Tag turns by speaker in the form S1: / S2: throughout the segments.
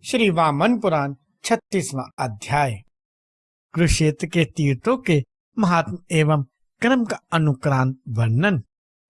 S1: श्री वामन पुराण 36वां अध्याय। कुरुक्षेत्र के तीर्थों के महात्म एवं क्रम का अनुक्रांत वर्णन।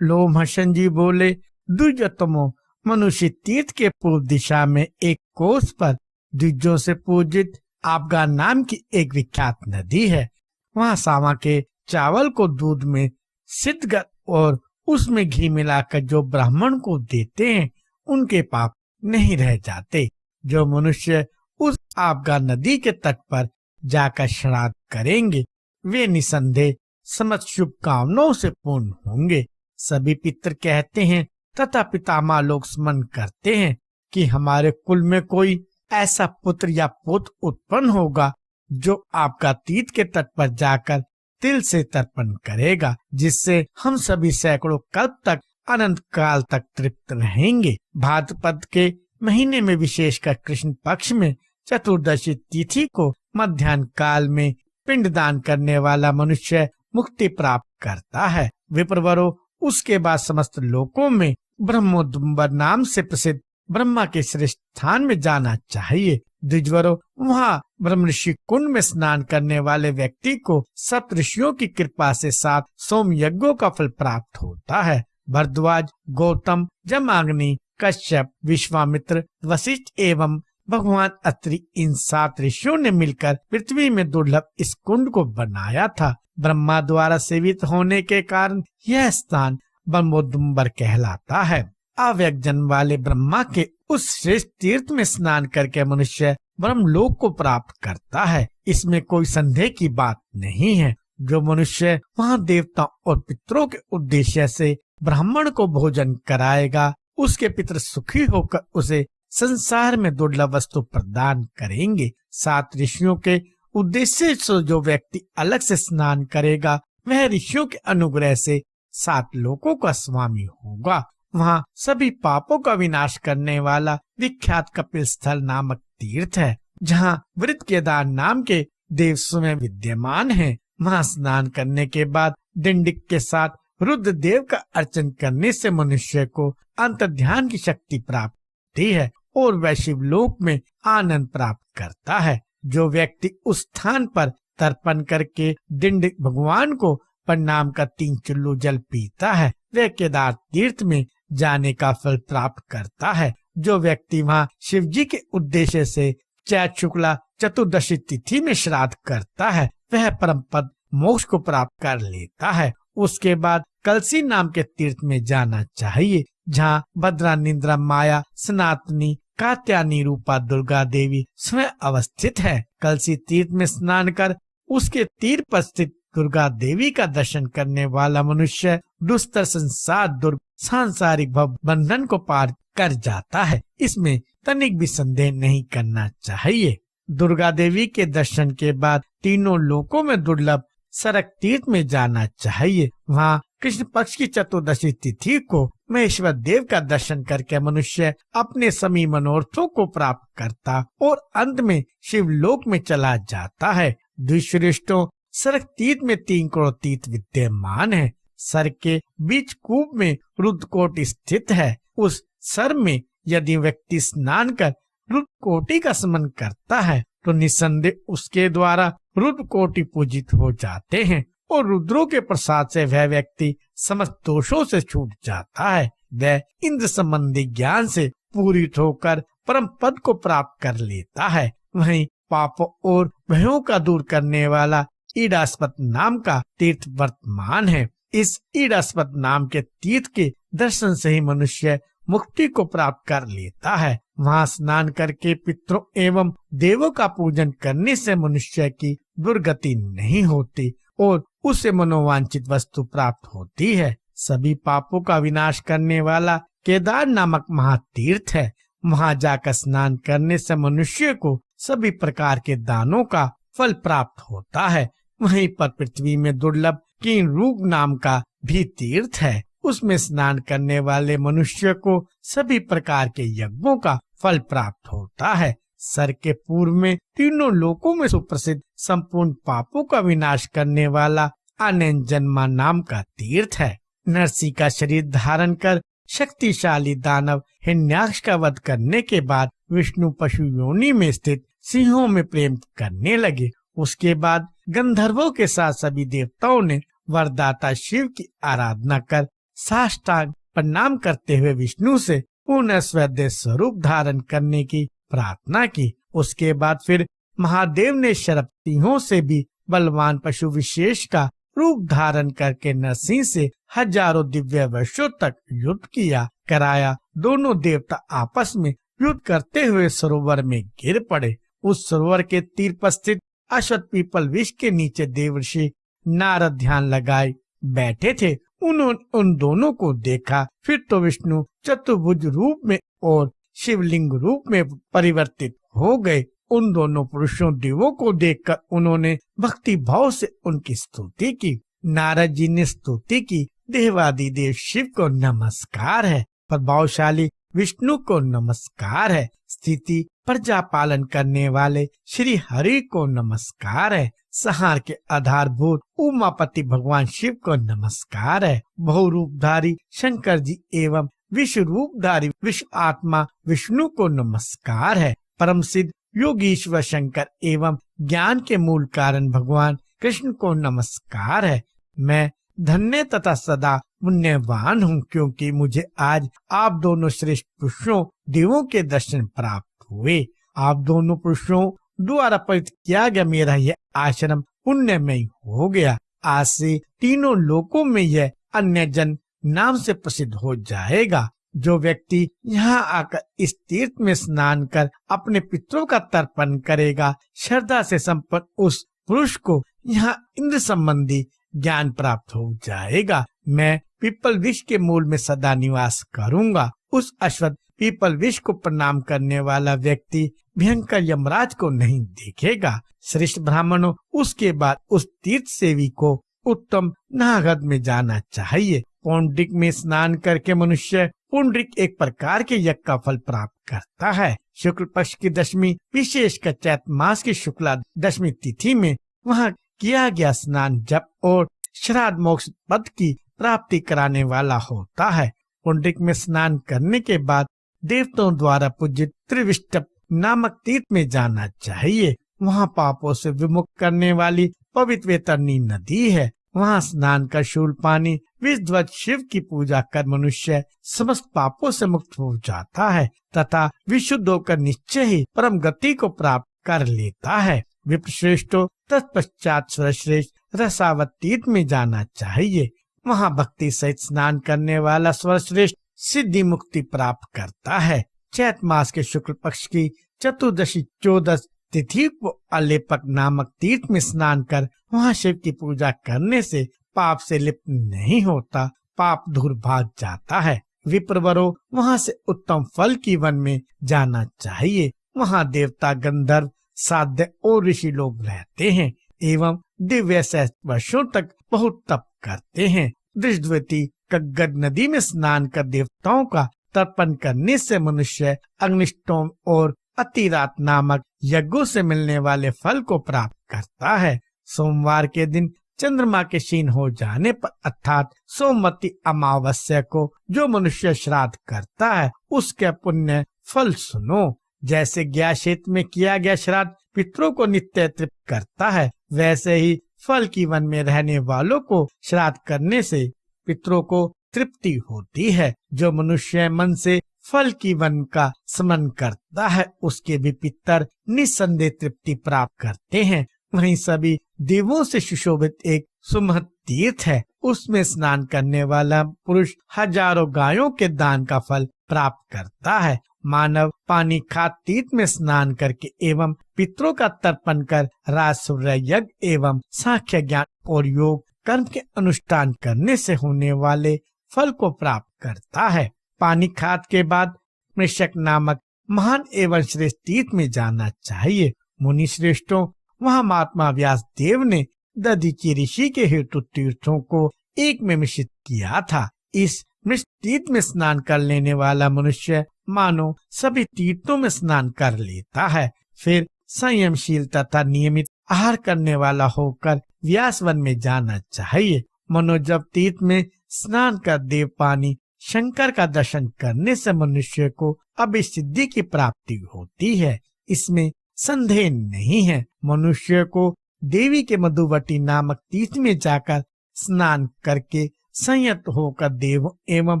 S1: लोमहर्षण जी बोले, द्विजोत्तमो, मनुष्य तीर्थ के पूर्व दिशा में एक कोस पर द्विजों से पूजित आपगा नाम की एक विख्यात नदी है। वहाँ सावा के चावल को दूध में सिद्ध कर और उसमें घी मिलाकर जो ब्राह्मण को देते हैं उनके पाप नहीं रह जाते। जो मनुष्य उस आपगा नदी के तट पर जाकर श्राद्ध करेंगे वे निसंदेह समस्त शुभकामनाओं से पूर्ण होंगे। सभी पितर कहते हैं तथा पितामह लोग स्मरण करते हैं कि हमारे कुल में कोई ऐसा पुत्र या पुत्र उत्पन्न होगा जो आपका तीर्थ के तट पर जाकर तिल से तर्पण करेगा, जिससे हम सभी सैकड़ों कल्प तक अनंत काल तक तृप्त रहेंगे। भाद्रपद के महीने में विशेषकर कृष्ण पक्ष में चतुर्दशी तिथि को मध्याह्न काल में पिंडदान करने वाला मनुष्य मुक्ति प्राप्त करता है। विप्रवरो, उसके बाद समस्त लोकों में ब्रह्मोद्दुम्बर नाम से प्रसिद्ध ब्रह्मा के श्रेष्ठ स्थान में जाना चाहिए। द्विजवरो, वहाँ ब्रह्मऋषि कुंड में स्नान करने वाले व्यक्ति को सप्त ऋषियों की कृपा से 7 सोम यज्ञों का फल प्राप्त होता है। भरद्वाज, गौतम, जमाग्नि, कश्यप, विश्वामित्र, वशिष्ठ एवं भगवान अत्रि इन 7 ऋषियों ने मिलकर पृथ्वी में दुर्लभ इस कुंड को बनाया था। ब्रह्मा द्वारा सेवित होने के कारण यह स्थान ब्रह्मोद्दुम्बर कहलाता है। अव्यक्त जन्म वाले ब्रह्मा के उस श्रेष्ठ तीर्थ में स्नान करके मनुष्य ब्रह्मलोक को प्राप्त करता है, इसमें कोई संदेह की बात नहीं है। जो मनुष्य वहाँ देवताओं और पितरों के उद्देश्य से ब्राह्मण को भोजन कराएगा, उसके पितर सुखी होकर उसे संसार में दुर्लभ वस्तु प्रदान करेंगे। 7 ऋषियों के उद्देश्य से जो व्यक्ति अलग से स्नान करेगा वह ऋषियों के अनुग्रह से 7 लोकों का स्वामी होगा। वहाँ सभी पापों का विनाश करने वाला विख्यात कपिल स्थल नामक तीर्थ है, जहाँ वृत्त केदार नाम के देव स्वयं विद्यमान है। वहाँ स्नान करने के बाद डिंडिक के साथ रुद्र देव का अर्चन करने से मनुष्य को अंतर्ध्यान की शक्ति प्राप्त होती है और वह शिवलोक में आनंद प्राप्त करता है। जो व्यक्ति उस स्थान पर तर्पण करके डिंडिक भगवान को प्रणाम कर 3 चुल्लू जल पीता है वह केदार तीर्थ में जाने का फल प्राप्त करता है। जो व्यक्ति वहाँ शिव जी के उद्देश्य से चैत शुक्ला चतुर्दशी तिथि में श्राद्ध करता है वह परम पद मोक्ष को प्राप्त कर लेता है। उसके बाद कलसी नाम के तीर्थ में जाना चाहिए, जहाँ भद्रा, निंद्रा, माया, सनातनी, कात्यायनी रूपा दुर्गा देवी स्वयं अवस्थित है। कलसी तीर्थ में स्नान कर उसके तीर पर स्थित दुर्गा देवी का दर्शन करने वाला मनुष्य दुस्तर संसार दुर्ग सांसारिक भव बंधन को पार कर जाता है, इसमें तनिक भी संदेह नहीं करना चाहिए। दुर्गा देवी के दर्शन के बाद तीनों लोकों में दुर्लभ सरक तीर्थ में जाना चाहिए। वहाँ कृष्ण पक्ष की चतुर्दशी तिथि को महेश्वर देव का दर्शन करके मनुष्य अपने सभी मनोरथों को प्राप्त करता और अंत में शिवलोक में चला जाता है। द्विश्रेष्ठों, सरक तीर्थ में 3 करोड़ तीर्थ विद्यमान है। सर के बीच कूप में रुद्रकोट स्थित है। उस सर में यदि व्यक्ति स्नान कर रुद्रकोटि का स्मरण करता है तो निसंदेह उसके द्वारा रुद्रकोटि पूजित हो जाते हैं और रुद्रों के प्रसाद से वह व्यक्ति समस्त दोषों से छूट जाता है। वह इंद्र संबंधी ज्ञान से पूरित होकर परम पद को प्राप्त कर लेता है। वहीं पापों और भयों का दूर करने वाला ईडास्पत नाम का तीर्थ वर्तमान है। इस ईडास्पत नाम के तीर्थ के दर्शन से ही मनुष्य मुक्ति को प्राप्त कर लेता है। वहाँ स्नान करके पितरों एवं देवों का पूजन करने से मनुष्य की दुर्गति नहीं होती और उसे मनोवांछित वस्तु प्राप्त होती है। सभी पापों का विनाश करने वाला केदार नामक महातीर्थ है। वहाँ जाकर स्नान करने से मनुष्य को सभी प्रकार के दानों का फल प्राप्त होता है। वहीं पर पृथ्वी में दुर्लभ कीन रूप नाम का भी तीर्थ है। उसमें स्नान करने वाले मनुष्य को सभी प्रकार के यज्ञों का फल प्राप्त होता है। सर के पूर्व में तीनों लोकों में सुप्रसिद्ध संपूर्ण पापों का विनाश करने वाला अनंत जन्मा नाम का तीर्थ है। नरसिंह का शरीर धारण कर शक्तिशाली दानव हिरण्याक्ष का वध करने के बाद विष्णु पशु योनि में स्थित सिंहों में प्रेम करने लगे। उसके बाद गंधर्वों के साथ सभी देवताओं ने वरदाता शिव की आराधना कर साष्टांग प्रणाम करते हुए विष्णु से पुनः स्वदेह स्वरूप धारण करने की प्रार्थना की। उसके बाद फिर महादेव ने शरभ सिंहों से भी बलवान पशु विशेष का रूप धारण करके नरसिंह से हजारों दिव्य वर्षों तक युद्ध किया कराया। दोनों देवता आपस में युद्ध करते हुए सरोवर में गिर पड़े। उस सरोवर के तीर पर स्थित अश्वत्थ पीपल वृक्ष के नीचे देवर्षि नारद ध्यान लगाए बैठे थे। उन्होंने उन दोनों को देखा। फिर तो विष्णु चतुर्भुज रूप में और शिवलिंग रूप में परिवर्तित हो गए। उन दोनों पुरुषों देवों को देखकर उन्होंने भक्ति भाव से उनकी स्तुति की। नारद जी ने स्तुति की, देवादिदेव शिव को नमस्कार है, प्रभावशाली विष्णु को नमस्कार है, स्थिति प्रजा पालन करने वाले श्री हरि को नमस्कार है, संहार के आधारभूत उमापति भगवान शिव को नमस्कार है, बहुरूपधारी शंकर जी एवं विश्व रूपधारी विश्व आत्मा विष्णु को नमस्कार है, परम सिद्ध योगीश्वर शंकर एवं ज्ञान के मूल कारण भगवान कृष्ण को नमस्कार है। मैं धन्य तथा सदा पुण्यवान हूँ, क्योंकि मुझे आज आप दोनों श्रेष्ठ पुरुषों देवों के दर्शन प्राप्त हुए। आप दोनों पुरुषों द्वारा पवित्र किया गया मेरा यह आश्रम पुण्यमय हो गया। आज से तीनों लोकों में यह अन्य जन नाम से प्रसिद्ध हो जाएगा। जो व्यक्ति यहाँ आकर इस तीर्थ में स्नान कर अपने पितरों का तर्पण करेगा, श्रद्धा से संपन्न उस पुरुष को यहाँ इंद्र संबंधी ज्ञान प्राप्त हो जाएगा। मैं पीपल वृक्ष के मूल में सदा निवास करूँगा। उस अश्वत्थ पीपल वृक्ष को प्रणाम करने वाला व्यक्ति भयंकर यमराज को नहीं देखेगा। श्रेष्ठ ब्राह्मणों, उसके बाद उस तीर्थ सेवी को उत्तम नागद में जाना चाहिए। पौंड्रिक में स्नान करके मनुष्य पुंडरिक एक प्रकार के यज्ञ का फल प्राप्त करता है। शुक्ल पक्ष की दशमी विशेषकर चैत मास की शुक्ला दशमी तिथि में वहाँ किया गया स्नान जप और श्राद्ध मोक्ष पद की प्राप्ति कराने वाला होता है। पुंडरिक में स्नान करने के बाद देवताओं द्वारा पूजित त्रिविष्टप नामक तीर्थ में जाना चाहिए। वहाँ पापों से विमुक्त करने वाली पवित्र वैतरणी नदी है। वहाँ स्नान कर शूल पानी विषध्वज शिव की पूजा कर मनुष्य समस्त पापों से मुक्त हो जाता है तथा विशुद्ध होकर निश्चय ही परम गति को प्राप्त कर लेता है। विप्रश्रेष्ठों, तत्पश्चात सर्वश्रेष्ठ रसावत तीर्थ में जाना चाहिए। वहाँ भक्ति सहित स्नान करने वाला सर्वश्रेष्ठ सिद्धि मुक्ति प्राप्त करता है। चैत मास के शुक्ल पक्ष की चतुर्दशी 14 तिथि को अलेपक नामक तीर्थ में स्नान कर वहाँ शिव की पूजा करने से पाप से लिप्त नहीं होता, पाप दूर भाग जाता है। विप्रवरों, वहाँ से उत्तम फल की वन में जाना चाहिए। वहाँ देवता, गंधर्व, साध्य और ऋषि लोग रहते हैं एवं दिव्य सहस्त्र वर्षों तक बहुत तप करते हैं। दृष्टवती कग्गद नदी में स्नान कर देवताओं का तर्पण करने से मनुष्य अग्निष्टोम और अतिरात नामक यज्ञों से मिलने वाले फल को प्राप्त करता है। सोमवार के दिन चंद्रमा के क्षीण हो जाने पर अर्थात सोमवती अमावस्या को जो मनुष्य श्राद्ध करता है उसके पुण्य फल सुनो। जैसे ज्ञा क्षेत्र में किया गया श्राद्ध पितरों को नित्य तृप्त करता है, वैसे ही फल की वन में रहने वालों को श्राद्ध करने से पितरों को तृप्ति होती है। जो मनुष्य मन से फल की वन का स्मरण करता है उसके भी पितर निस्संदेह तृप्ति प्राप्त करते हैं। वहीं सभी देवों से सुशोभित एक सुमहत तीर्थ है। उसमें स्नान करने वाला पुरुष हजारों गायों के दान का फल प्राप्त करता है। मानव पानी खाद तीर्थ में स्नान करके एवं पितरों का तर्पण कर राजसूय यज्ञ एवं सांख्य ज्ञान और योग कर्म के अनुष्ठान करने से होने वाले फल को प्राप्त करता है। पानी खाद के बाद मृषक नामक महान एवं श्रेष्ठ तीर्थ में जाना चाहिए। मुनि श्रेष्ठों, वहाँ महात्मा व्यास देव ने दधीचि ऋषि के हेतु तीर्थों को एक में मिश्रित किया था। इस मिश्र तीर्थ में स्नान कर लेने वाला मनुष्य मानो सभी तीर्थों में स्नान कर लेता है। फिर संयमशील तथा नियमित आहार करने वाला होकर व्यास वन में जाना चाहिए। मनो जब तीर्थ में स्नान कर देव पानी शंकर का दर्शन करने से मनुष्य को अभिसिद्धि की प्राप्ति होती है, इसमें संदेह नहीं है। मनुष्य को देवी के मधुवटी नामक तीर्थ में जाकर स्नान करके संयत होकर देवों एवं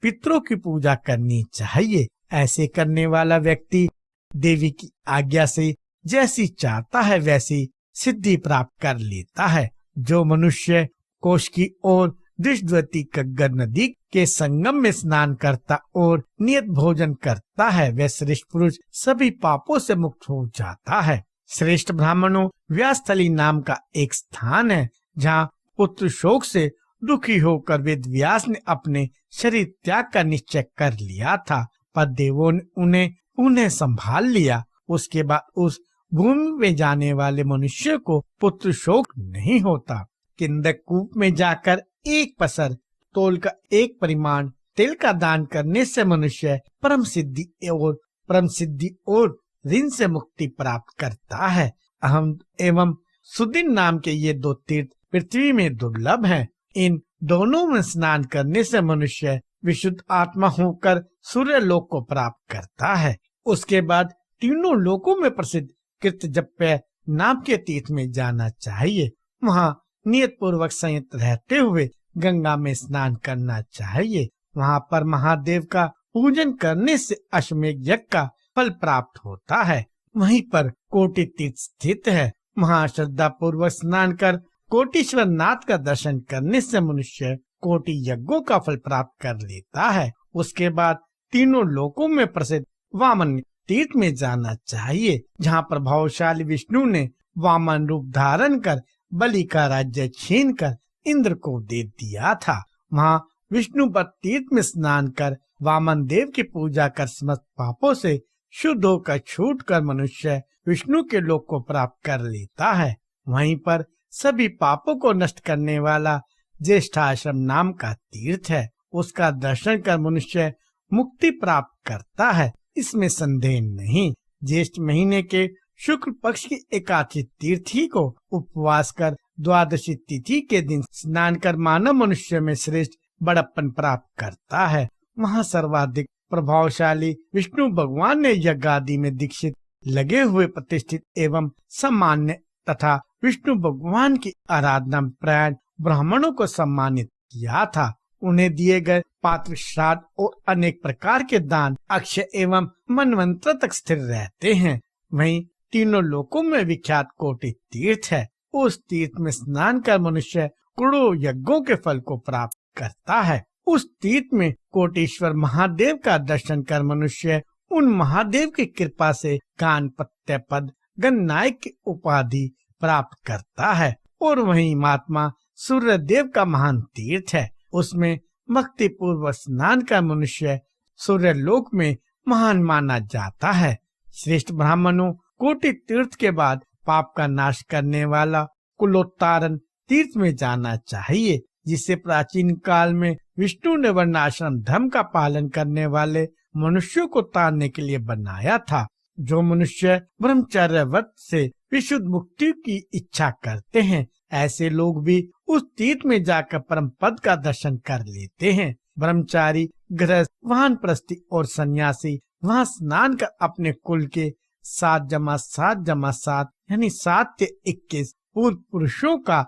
S1: पितरों की पूजा करनी चाहिए। ऐसे करने वाला व्यक्ति देवी की आज्ञा से जैसी चाहता है वैसी सिद्धि प्राप्त कर लेता है। जो मनुष्य कोश की ओर दृष्टवती गग्गर नदी के संगम में स्नान करता और नियत भोजन करता है, वह श्रेष्ठ पुरुष सभी पापों से मुक्त हो जाता है। श्रेष्ठ ब्राह्मणों, व्यासस्थली नाम का एक स्थान है जहाँ पुत्र शोक से दुखी होकर वेद व्यास ने अपने शरीर त्याग का निश्चय कर लिया था, पर देवों ने उन्हें संभाल लिया। उसके बाद उस भूमि में जाने वाले मनुष्य को पुत्र शोक नहीं होता। किंदक कूप में जाकर एक पसर तोल का एक परिमाण तेल का दान करने से मनुष्य परम सिद्धि और ऋण से मुक्ति प्राप्त करता है। अहम एवं सुदिन नाम के ये दो तीर्थ पृथ्वी में दुर्लभ हैं। इन दोनों में स्नान करने से मनुष्य विशुद्ध आत्मा होकर सूर्य लोक को प्राप्त करता है। उसके बाद तीनों लोकों में प्रसिद्ध कृतजप्य नाम के तीर्थ में जाना चाहिए। वहाँ नियत पूर्वक संयत रहते हुए गंगा में स्नान करना चाहिए। वहाँ पर महादेव का पूजन करने से अश्वमेध यज्ञ का फल प्राप्त होता है। वहीं पर कोटि तीर्थ स्थित है। वहाँ श्रद्धा पूर्वक स्नान कर कोटीश्वर नाथ का दर्शन करने से मनुष्य कोटि यज्ञों का फल प्राप्त कर लेता है। उसके बाद तीनों लोकों में प्रसिद्ध वामन तीर्थ में जाना चाहिए, जहाँ प्रभावशाली विष्णु ने वामन रूप धारण कर बलि का राज्य छीनकर इंद्र को दे दिया था। वहाँ विष्णुपद तीर्थ में स्नान कर वामन देव की पूजा कर समस्त पापों से शुद्ध होकर छूट कर मनुष्य विष्णु के लोक को प्राप्त कर लेता है। वहीं पर सभी पापों को नष्ट करने वाला ज्येष्ठाश्रम नाम का तीर्थ है। उसका दर्शन कर मनुष्य मुक्ति प्राप्त करता है, इसमें संदेह नहीं। ज्येष्ठ महीने के शुक्ल पक्ष की एकादशी तिथि को उपवास कर द्वादशी तिथि के दिन स्नान कर मानव मनुष्य में श्रेष्ठ बड़प्पन प्राप्त करता है। वहाँ सर्वाधिक प्रभावशाली विष्णु भगवान ने यज्ञ आदि में दीक्षित लगे हुए प्रतिष्ठित एवं सम्मान्य तथा विष्णु भगवान की आराधना प्रायण ब्राह्मणों को सम्मानित किया था। उन्हें दिए गए पात्र श्राद्ध और अनेक प्रकार के दान अक्षय एवं मनवंतर तक स्थिर रहते हैं। वहीं तीनों लोकों में विख्यात कोटि तीर्थ है। उस तीर्थ में स्नान कर मनुष्य करोड़ों यज्ञों के फल को प्राप्त करता है। उस तीर्थ में कोटीश्वर महादेव का दर्शन कर मनुष्य उन महादेव की कृपा से कान पत्य पद गणनायक की उपाधि प्राप्त करता है। और वहीं महात्मा सूर्य देव का महान तीर्थ है। उसमें भक्ति पूर्वक स्नान का मनुष्य सूर्य लोक में महान माना जाता है। श्रेष्ठ ब्राह्मणों, कोटि तीर्थ के बाद पाप का नाश करने वाला कुलोत्तारण तीर्थ में जाना चाहिए, जिसे प्राचीन काल में विष्णु ने वर्णाश्रम धर्म का पालन करने वाले मनुष्यों को तारने के लिए बनाया था। जो मनुष्य ब्रह्मचर्य व्रत से विशुद्ध मुक्ति की इच्छा करते हैं, ऐसे लोग भी उस तीर्थ में जाकर परम पद का दर्शन कर लेते हैं। ब्रह्मचारी, गृहस्थ, वानप्रस्थी और सन्यासी वहाँ स्नान कर अपने कुल के 7+7+7 यानी 7 से 21 पूर्व पुरुषों का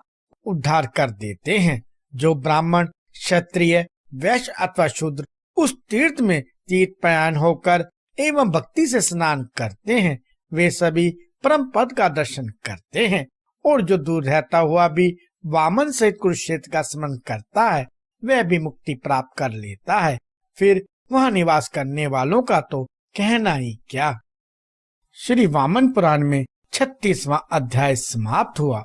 S1: उद्धार कर देते हैं। जो ब्राह्मण, क्षत्रिय, वैश्य अथवा शूद्र उस तीर्थ में तीर्थ प्रयाण होकर एवं भक्ति से स्नान करते हैं, वे सभी परम पद का दर्शन करते हैं। और जो दूर रहता हुआ भी वामन सहित कुरुक्षेत्र का स्मरण करता है, वह भी मुक्ति प्राप्त कर लेता है। फिर वहाँ निवास करने वालों का तो कहना ही क्या। श्री वामन पुराण में 36वां अध्याय समाप्त हुआ।